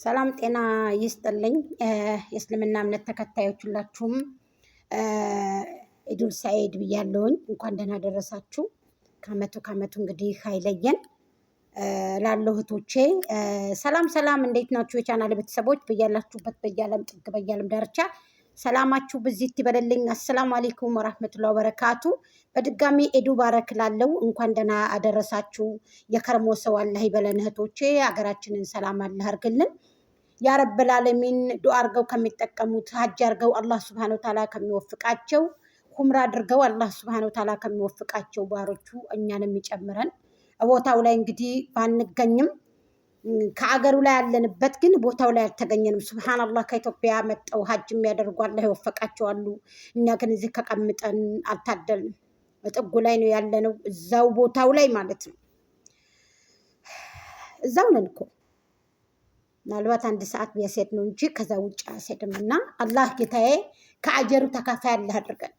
ሰላም ጤና ይስጥልኝ። የእስልምና እምነት ተከታዮች ሁላችሁም ኢዱል ሰዒድ ብያለሁኝ። እንኳን ደህና ደረሳችሁ። ከአመቱ እንግዲህ አይለየን ላለው እህቶቼ ሰላም ሰላም፣ እንዴት ናችሁ? የቻናል ቤተሰቦች በያላችሁበት በያለም ጥግ በያለም ዳርቻ ሰላማችሁ ብዚት ይበልልኝ። አሰላሙ አለይኩም ወራህመቱላሂ ወበረካቱ። በድጋሚ ኢዱ ባረክ ላለው እንኳን ደህና አደረሳችሁ። የከርሞ ሰው አላህ ይበለን እህቶቼ። ሀገራችንን ሰላም አላህ አርግልን ያ ረብል ዓለሚን። ዱዓ አርገው ከሚጠቀሙት ሀጅ አርገው አላህ ሱብሃነሁ ወተዓላ ከሚወፍቃቸው ኹምራ አድርገው አላህ ሱብሃነሁ ወተዓላ ከሚወፍቃቸው ባሮቹ እኛንም ይጨምረን። ቦታው ላይ እንግዲህ ባንገኝም ከአገሩ ላይ ያለንበት ግን ቦታው ላይ አልተገኘንም። ሱብሃንአላህ ከኢትዮጵያ መጠው ሀጅ የሚያደርጉ አላህ ይወፈቃቸው አሉ። እኛ ግን እዚህ ከቀምጠን አልታደልንም። ጥጉ ላይ ነው ያለነው፣ እዛው ቦታው ላይ ማለት ነው። እዛው ነን እኮ ምናልባት አንድ ሰዓት ቢያስሄድ ነው እንጂ ከዛ ውጭ አያስሄድም። እና አላህ ጌታዬ ከአጀሩ ተካፋይ አላህ አድርገን፣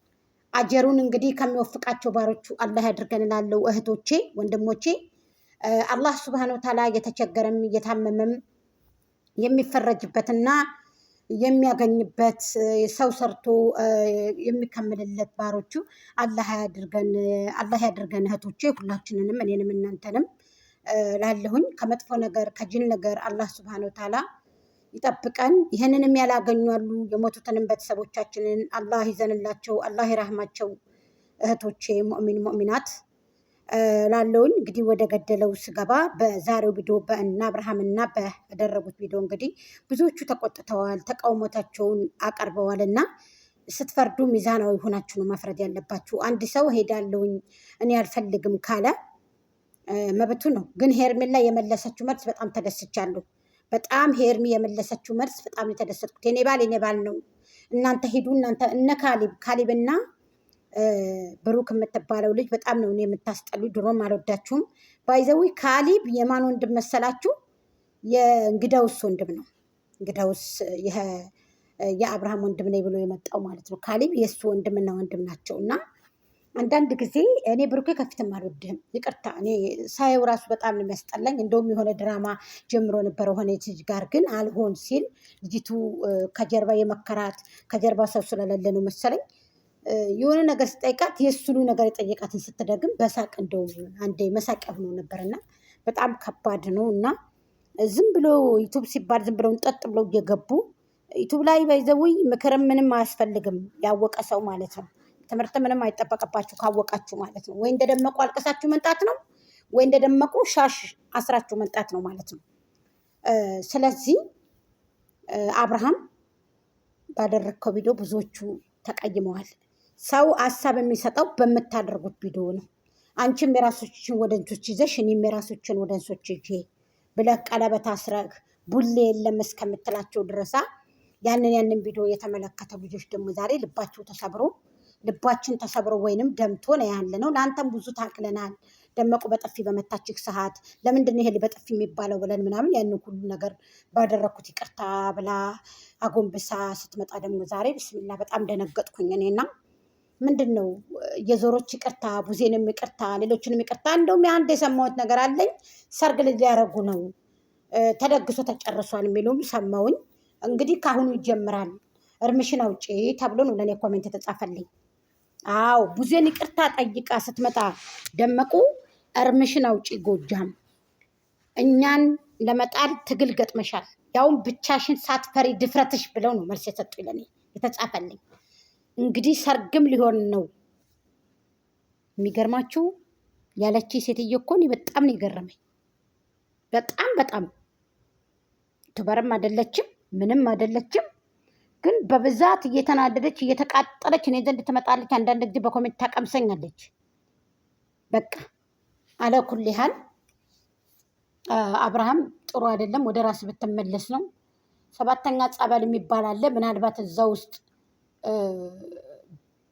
አጀሩን እንግዲህ ከሚወፍቃቸው ባሮቹ አላህ ያድርገን እላለሁ እህቶቼ ወንድሞቼ። አላህ ሱብሃነሁ ወተዓላ እየተቸገረም እየታመመም የሚፈረጅበትና የሚያገኝበት ሰው ሰርቶ የሚከምልለት ባሮቹ አላህ ያድርገን እህቶቼ፣ ሁላችንንም እኔንም እናንተንም ላለሁኝ ከመጥፎ ነገር ከጅን ነገር አላህ ሱብሃነሁ ወተዓላ ይጠብቀን። ይህንንም ያላገኙ አሉ፣ የሞቱትንም ቤተሰቦቻችንን አላህ ይዘንላቸው፣ አላህ ይራህማቸው እህቶቼ ሙእሚናት ላለሁኝ። እንግዲህ ወደ ገደለው ስገባ በዛሬው ቪዲዮ በእነ አብርሃምና በደረጉት ቪዲዮ እንግዲህ ብዙዎቹ ተቆጥተዋል፣ ተቃውሞታቸውን አቀርበዋል። እና ስትፈርዱ ሚዛናዊ ሆናችሁ ነው መፍረድ ያለባችሁ። አንድ ሰው ሄዳለሁኝ እኔ አልፈልግም ካለ መብቱ ነው። ግን ሄርሜላ የመለሰችው መልስ በጣም ተደስቻለሁ። በጣም ሄርሚ የመለሰችው መልስ በጣም የተደሰትኩት። የኔ ባል ነው፣ እናንተ ሂዱ። እናንተ እነ ካሊብና ብሩክ የምትባለው ልጅ በጣም ነው የምታስጠሉ። ድሮም አልወዳችሁም። ባይዘዊ ካሊብ የማን ወንድም መሰላችሁ? የእንግዳውስ ወንድም ነው። እንግዳውስ የአብርሃም ወንድም ነኝ ብሎ የመጣው ማለት ነው። ካሊብ የእሱ ወንድምና ወንድም ናቸው። እና አንዳንድ ጊዜ እኔ ብሩኬ ከፊትም አልወድህም፣ ይቅርታ። እኔ ሳየው ራሱ በጣም ነው የሚያስጠላኝ። እንደውም የሆነ ድራማ ጀምሮ ነበረ ሆነ ልጅ ጋር ግን አልሆን ሲል ልጅቱ ከጀርባ የመከራት ከጀርባ ሰው ስለሌለ ነው መሰለኝ የሆነ ነገር ስጠይቃት የእሱኑ ነገር የጠየቃትን ስትደግም በሳቅ እንደው አንዴ መሳቂያ ሆኖ ነበርና በጣም ከባድ ነው። እና ዝም ብሎ ዩቱብ ሲባል ዝም ብለው እንጠጥ ብለው እየገቡ ዩቱብ ላይ ባይዘውይ ምክርም ምንም አያስፈልግም። ያወቀ ሰው ማለት ነው። ትምህርት ምንም አይጠበቅባችሁ ካወቃችሁ ማለት ነው። ወይ እንደደመቁ አልቀሳችሁ መንጣት ነው፣ ወይ እንደደመቁ ሻሽ አስራችሁ መንጣት ነው ማለት ነው። ስለዚህ አብርሃም ባደረግከው ቪዲዮ ብዙዎቹ ተቀይመዋል። ሰው ሀሳብ የሚሰጠው በምታደርጉት ቪዲዮ ነው። አንቺም የራሶችን ወደንሶች ይዘሽ እኔም የራሶችን ወደንሶች ይዤ ብለህ ቀለበት አስረህ ቡሌ የለም እስከምትላቸው ድረሳ ያንን ቪዲዮ የተመለከተ ልጆች ደግሞ ዛሬ ልባችን ተሰብሮ ወይንም ደምቶ ነው ያለ ነው። ለአንተም ብዙ ታቅለናል። ደመቁ በጥፊ በመታችህ ሰዓት ለምንድን ነው ይሄ በጥፊ የሚባለው ብለን ምናምን ያንን ሁሉ ነገር ባደረግኩት ይቅርታ ብላ አጎንብሳ ስትመጣ ደግሞ ዛሬ ብስሚላ በጣም ደነገጥኩኝ እኔና ምንድን ነው የዞሮች ይቅርታ፣ ቡዜንም ይቅርታ፣ ሌሎችንም ይቅርታ። እንደውም አንድ የሰማሁት ነገር አለኝ። ሰርግ ሊያረጉ ነው ተደግሶ ተጨርሷል የሚሉም ሰማሁኝ። እንግዲህ ካሁኑ ይጀምራል እርምሽን አውጪ ተብሎ ነው ለእኔ ኮሜንት የተጻፈልኝ። አዎ ቡዜን ይቅርታ ጠይቃ ስትመጣ ደመቁ እርምሽን አውጪ ጎጃም እኛን ለመጣል ትግል ገጥመሻል፣ ያውም ብቻሽን ሳትፈሪ ድፍረትሽ ብለው ነው መልስ የሰጡ ለእኔ የተጻፈልኝ። እንግዲህ ሰርግም ሊሆን ነው። የሚገርማችሁ ያለች ሴትዮ እኮ እኔ በጣም ነው የገረመኝ። በጣም ቱበርም አይደለችም ምንም አይደለችም። ግን በብዛት እየተናደደች እየተቃጠለች እኔ ዘንድ ትመጣለች። አንዳንድ ጊዜ በኮሜንት ታቀምሰኛለች። በቃ አለኩል ያህል አብርሃም ጥሩ አይደለም። ወደ ራስ ብትመለስ ነው። 7ኛ ጸበል የሚባል አለ። ምናልባት እዛ ውስጥ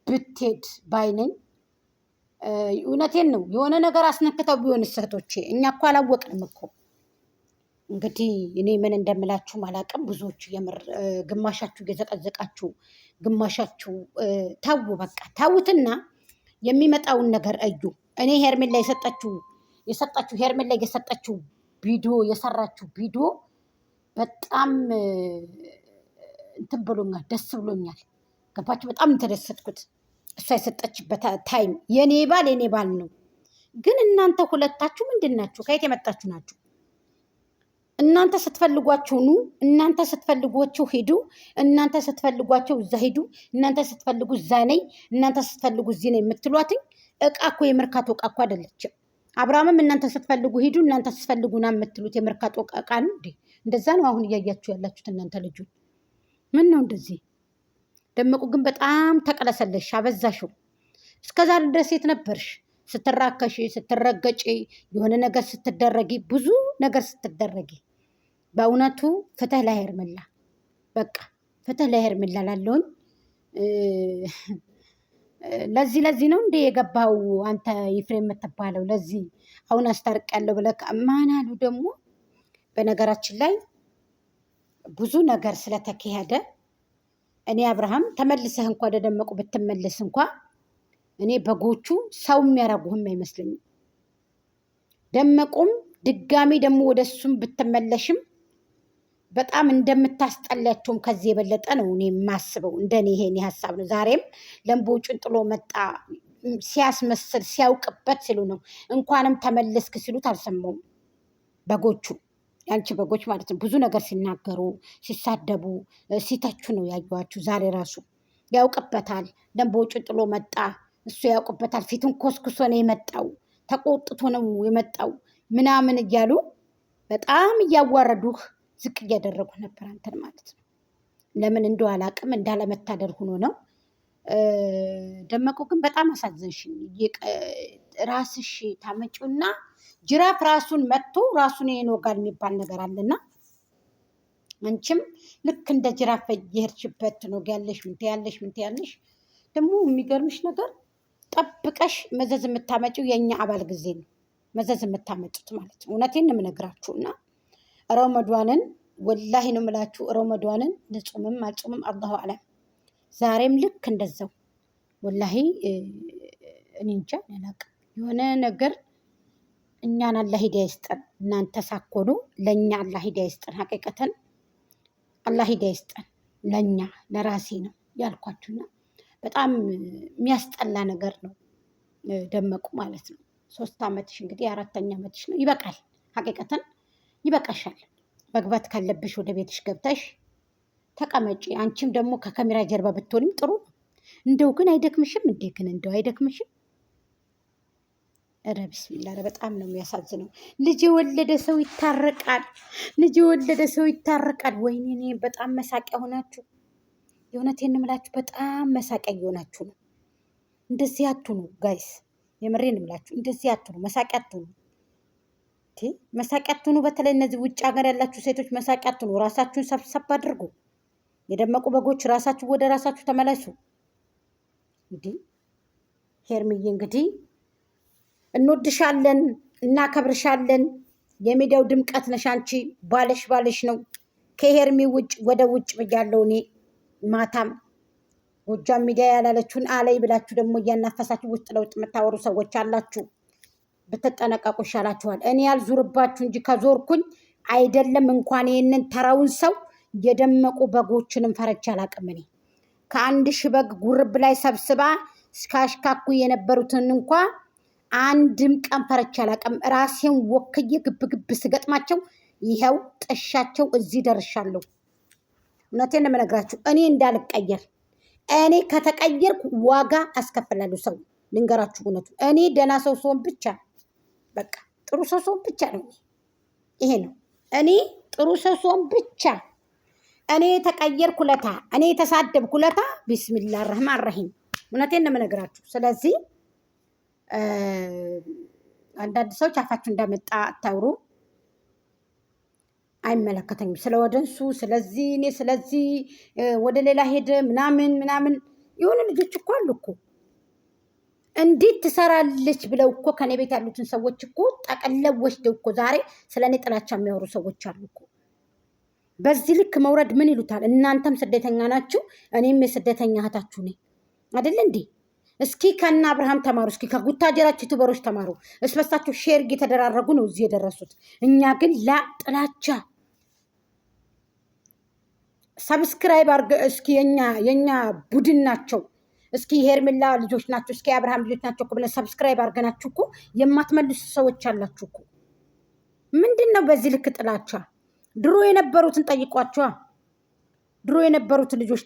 ብትሄድ ባይነኝ። እውነቴን ነው። የሆነ ነገር አስነክተው ቢሆን እህቶቼ እኛ እኮ አላወቅንም እኮ። እንግዲህ እኔ ምን እንደምላችሁ አላቅም። ብዙዎቹ የምር ግማሻችሁ እየዘቀዘቃችሁ፣ ግማሻችሁ ተው በቃ ተውትና የሚመጣውን ነገር እዩ። እኔ ሄርሜላ የሰጠችው ሄርሜላ የሰጠችው ቪዲዮ የሰራችው ቪዲዮ በጣም እንትን ብሎኛል፣ ደስ ብሎኛል። ገባችሁ? በጣም ተደሰትኩት። እሷ የሰጠችበት ታይም የኔ ባል ነው። ግን እናንተ ሁለታችሁ ምንድን ናችሁ? ከየት የመጣችሁ ናችሁ? እናንተ ስትፈልጓቸው ኑ፣ እናንተ ስትፈልጓቸው ሂዱ፣ እናንተ ስትፈልጓቸው እዛ ሂዱ፣ እናንተ ስትፈልጉ እዛ ነኝ፣ እናንተ ስትፈልጉ እዚህ ነኝ የምትሏትኝ እቃ እኮ የመርካቶ እቃ እኮ አይደለችም። አብርሃምም እናንተ ስትፈልጉ ሂዱ፣ እናንተ ስትፈልጉና የምትሉት የመርካቶ እቃ ነው እንዴ? እንደዛ ነው አሁን እያያችሁ ያላችሁት እናንተ ልጁ። ምን ነው እንደዚህ? ደመቁ ግን በጣም ተቀለሰለሽ፣ አበዛሽው። እስከዛሬ ድረስ የት ነበርሽ? ስትራከሽ፣ ስትረገጪ፣ የሆነ ነገር ስትደረጊ፣ ብዙ ነገር ስትደረጊ፣ በእውነቱ ፍትህ ላይ ሄርሜላ፣ በቃ ፍትህ ላይ ሄርሜላ ላለውኝ። ለዚህ ነው እንዴ የገባው አንተ ኤፍሬም የምትባለው? ለዚህ አሁን አስታርቅ ያለው ብለህ ማን አሉ ደግሞ። በነገራችን ላይ ብዙ ነገር ስለተካሄደ እኔ አብርሃም ተመልሰህ እንኳ ደመቁ ብትመለስ እንኳ እኔ በጎቹ ሰው የሚያረጉህም አይመስለኝም። ደመቁም ድጋሚ ደግሞ ወደ እሱም ብትመለሽም በጣም እንደምታስጠላቸውም ከዚህ የበለጠ ነው እኔ የማስበው። እንደኔ ይሄን ሀሳብ ነው። ዛሬም ለምቦጩን ጥሎ መጣ ሲያስመስል ሲያውቅበት ሲሉ ነው። እንኳንም ተመለስክ ሲሉት አልሰማውም። በጎቹ ያንቺ በጎች ማለት ነው። ብዙ ነገር ሲናገሩ ሲሳደቡ ሲተቹ ነው ያዩዋችሁ። ዛሬ ራሱ ያውቅበታል። ለምቦጩን ጥሎ መጣ እሱ ያውቅበታል። ፊቱን ኮስኩሶ ነው የመጣው፣ ተቆጥቶ ነው የመጣው ምናምን እያሉ በጣም እያዋረዱህ ዝቅ እያደረጉ ነበር አንተን ማለት ነው። ለምን እንደው አላቅም፣ እንዳለመታደር ሆኖ ነው። ደመቁ ግን በጣም አሳዘንሽኝ። ራስሽ ታመጪውና ጅራፍ ራሱን መጥቶ ራሱን ይወጋል የሚባል ነገር አለና አንቺም ልክ እንደ ጅራፍ እየሄድሽበት ትኖጊያለሽ። ምን ትያለሽ? ደግሞ የሚገርምሽ ነገር ጠብቀሽ መዘዝ የምታመጪው የእኛ አባል ጊዜ ነው መዘዝ የምታመጡት ማለት ነው። እውነቴን ነው የምነግራችሁና ረመዷንን ወላሂ ነው የምላችሁ። ረመዷንን ልጹምም አልጹምም አላሁ አለም። ዛሬም ልክ እንደዛው ወላሂ እኔ እንጃ አላውቅም። የሆነ ነገር እኛን አላህ ሂዳያ ይስጠን። እናንተ ሳኮኑ ለእኛ አላህ ሂዳያ ይስጠን። ሀቂቀተን አላህ ሂዳያ ይስጠን ለእኛ ለራሴ ነው ያልኳችሁና በጣም የሚያስጠላ ነገር ነው ደመቁ ማለት ነው። 3 ዓመትሽ እንግዲህ 4ኛ ዓመትሽ ነው። ይበቃል፣ ሀቂቀተን ይበቃሻል። መግባት ካለብሽ ወደ ቤትሽ ገብተሽ ተቀመጪ። አንቺም ደግሞ ከካሜራ ጀርባ ብትሆንም ጥሩ ነው። እንደው ግን አይደክምሽም እንዴ? ግን እንደው አይደክምሽም? ኧረ ቢስሚላ፣ በጣም ነው የሚያሳዝነው። ልጅ የወለደ ሰው ይታረቃል፣ ልጅ የወለደ ሰው ይታረቃል። ወይኔ እኔ በጣም መሳቂያ ሆናችሁ፣ የእውነቴን እምላችሁ በጣም መሳቂያ እየሆናችሁ ነው። እንደዚህ አትሁኑ ጋይስ፣ የምሬን እምላችሁ እንደዚህ አትሁኑ፣ መሳቂያ አትሁኑ። መሳቂያ አትሁኑ። በተለይ እነዚህ ውጭ ሀገር ያላችሁ ሴቶች መሳቂያ አትሁኑ። ራሳችሁን ሰብሰብ አድርጉ። የደመቁ በጎች ራሳችሁ ወደ ራሳችሁ ተመለሱ። እንዲህ ሄርሚዬ እንግዲህ እንወድሻለን፣ እናከብርሻለን። የሚዲያው ድምቀት ነሽ አንቺ። ባለሽ ነው። ከሄርሚ ውጭ ወደ ውጭ ብያለሁ እኔ። ማታም ጎጃም ሚዲያ ያላለችሁን አለይ ብላችሁ ደግሞ እያናፈሳችሁ ውስጥ ለውጥ የምታወሩ ሰዎች አላችሁ። ብትጠነቀቁ ይሻላችኋል። እኔ ያልዙርባችሁ እንጂ ከዞርኩኝ አይደለም እንኳን ይህንን ተራውን ሰው የደመቁ በጎችንም ፈረቻ አላቅም። እኔ ከ1000 በግ ጉርብ ላይ ሰብስባ እስካሽካኩ የነበሩትን እንኳ አንድም ቀን ፈረቻ አላቅም። ራሴን ወክዬ ግብግብ ስገጥማቸው ይኸው ጥሻቸው እዚህ ደርሻለሁ። እውነቴን ለመነግራችሁ እኔ እንዳልቀየር፣ እኔ ከተቀየርኩ ዋጋ አስከፍላለሁ። ሰው ልንገራችሁ እውነቱ፣ እኔ ደህና ሰው ስሆን ብቻ በቃ ጥሩ ሰው ስሆን ብቻ ነው። ይሄ ነው እኔ ጥሩ ሰው ስሆን ብቻ። እኔ የተቀየርኩ ለታ፣ እኔ የተሳደብኩ ለታ ቢስሚላህ ረህማን ረሂም። እውነቴን ነው የምነግራችሁ። ስለዚህ አንዳንድ ሰዎች አፋችሁ እንዳመጣ አታውሩ። አይመለከተኝም ስለ ወደንሱ። ስለዚህ እኔ ስለዚህ ወደ ሌላ ሄደ ምናምን የሆኑ ልጆች እኮ አሉ እኮ እንዴት ትሰራለች ብለው እኮ ከኔ ቤት ያሉትን ሰዎች እኮ ጠቅለው ወስደው እኮ ዛሬ ስለ እኔ ጥላቻ የሚያወሩ ሰዎች አሉ እኮ። በዚህ ልክ መውረድ ምን ይሉታል? እናንተም ስደተኛ ናችሁ፣ እኔም የስደተኛ እህታችሁ ነኝ አይደል እንዴ? እስኪ ከና አብርሃም ተማሩ። እስኪ ከጉታጀራችሁ ዩቱበሮች ተማሩ። እስበሳችሁ ሼር እየተደራረጉ ነው እዚህ የደረሱት። እኛ ግን ጥላቻ ሰብስክራይብ አርገ እስኪ የኛ ቡድን ናቸው እስኪ ሄርሜላ ልጆች ናቸው እስኪ አብርሃም ልጆች ናቸው እኮ ብለን ሰብስክራይብ አርገናችሁ እኮ የማትመልሱ ሰዎች አላችሁ እኮ። ምንድነው በዚህ ልክ ጥላቻ? ድሮ የነበሩትን ጠይቋቸዋ። ድሮ የነበሩትን ልጆች